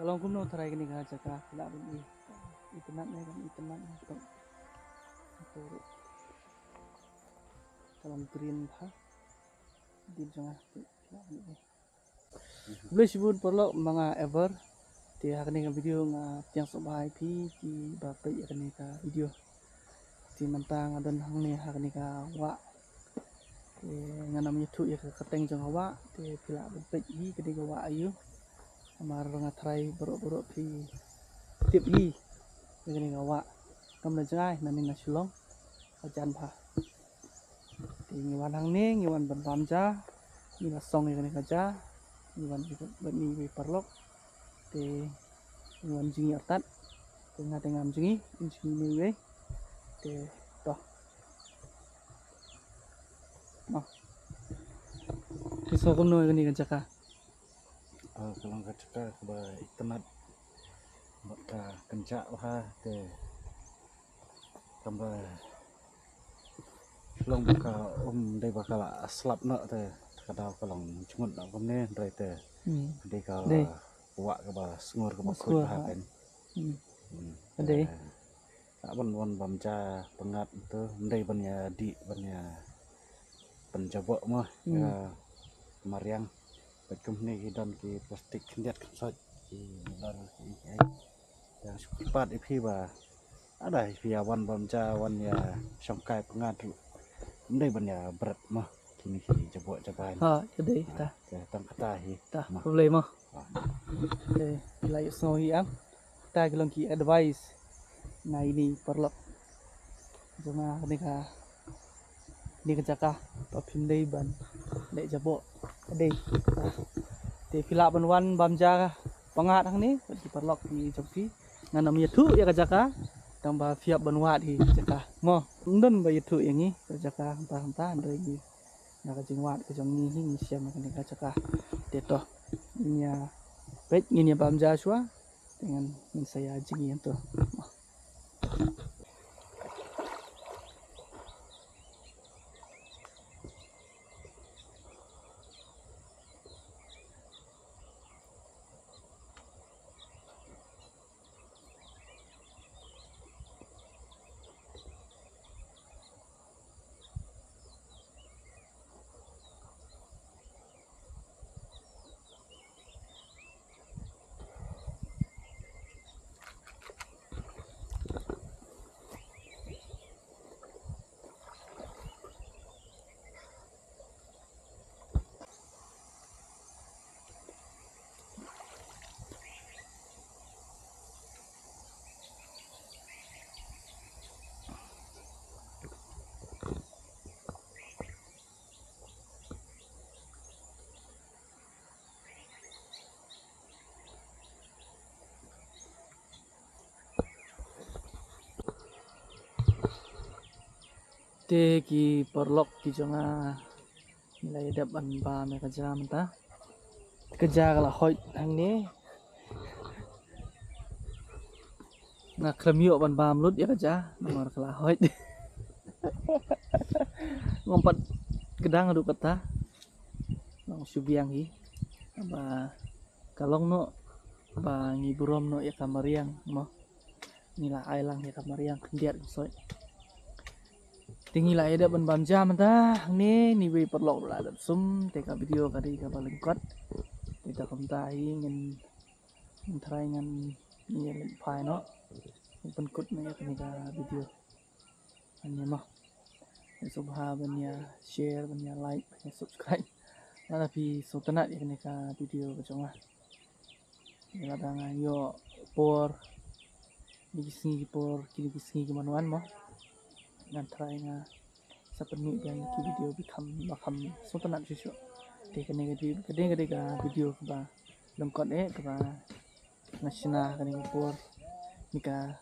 Kalau kuno terai kini kaca kah tidak ini itenatnya kan itenatnya itu dalam green ha di tengah tidak ini boleh sebut perlu mga ever di hari ini video yang sebaik di bapak ya kini video di mentang ada hang ni hari ini wa namanya tu ya keteng jeng wa di pila bapak ini kini wa ayu amar ngatrai borok-borok di tip yi kini wa kam na jai nani na sulong ajan pha di ngiwan hang ni ngiwan ban pamja ni na song kini kaja ngiwan bani bi perlok di ngiwan jingi atat tengah ngam jingi ni we di toh mah kisah kuno kini kaja ka kalau nggak cekak ke itemat maka kencak wah teh tambah long buka dari bakal slap nak teh kadang kalau cungut nak kemana dari teh di kalau buat ke bah sengur ke bah kuat bah kan ada tak wan bamca pengat itu dari banyak di banyak penjabok mah ya mariang Bekum ni dan ki plastik kendiat kensot ki dan yang cepat ipi ba ada ipi awan bamca awan ya songkai pengat ndai ban ya berat mah kini ki jebok jaban ha jadi ta tang kata hi ta boleh mah bila yuk snowy am ta gelong ki advice nah ini perlu cuma ni ka jaka papim dei ban dek jabok dei te pila ban wan bamja pangat hang ni di perlok di jompi ngana mi thu ya ka jaka tambah fiap ban wa di jaka mo ndon ba yitu yang ni ka jaka hanta ndoi ni na ka jingwat ka jong ni hi siam ka ni ka jaka te to nya pet ni bamja shwa dengan saya jingi itu te ki perlok ki jonga nilai dap ban ba me ka jam ta kerja kala hoi hang ni na kremio ban bam lut ya kerja nomor kala hoi ngompat gedang adu kata nong subiang hi ba kalong no ba ngiburom no ya kamariang mo nila ailang ya kamariang kendiat soi tinggi lah ada ban bamja mata ni we perlok lah ada sum teka video kali ka balengkot kita komtai ngin try ngan ni link file no penkut na ya ka video hanya mah subha banya share banya like banya subscribe lah tapi sotanat ya ka video kacang lah ya kadang yo por ni por kini kisni kemanuan mah dan try nga sa penmi yang ki video bakam sotanat siso te kene gede ka video ba lengkot ka nasina kene por nika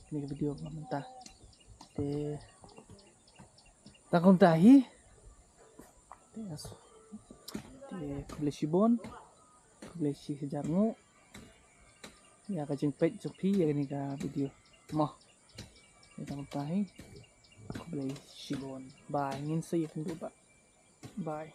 video mentah te takon tahi te beli sibon beli si sejarmu ya kajing pet jopi ya kene ka video mah takon tahi beli sibon bye ngin sih dulu pak bye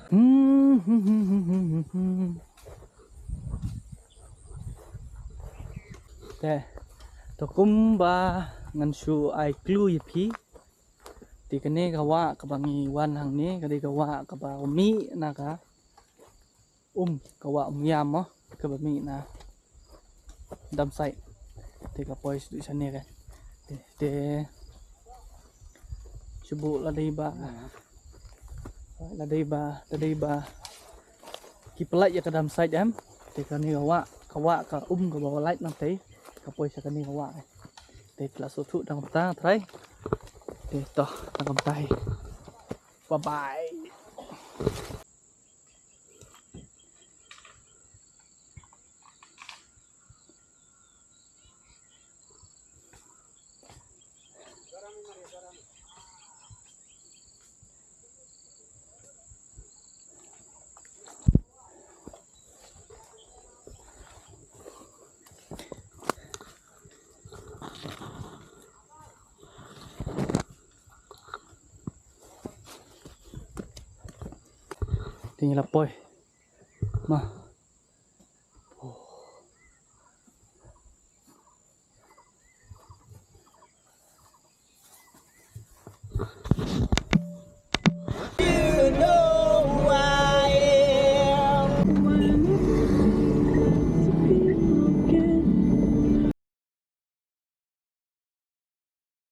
Teh, tokumba ngan su ai klu yipi. Di kene kawa kabangi wan hang ni kadi kawa kaba umi naka kawa yam mo kaba mi na dam sai te ka pois di sana kan te subu ladai ba kipelai ya ke dam sai jam te kani kawa ka ka bawa light nanti ka pois ka ni kawa te kelas sutu dang petang trai te toh tang tai bye bye. Tinggal poi mah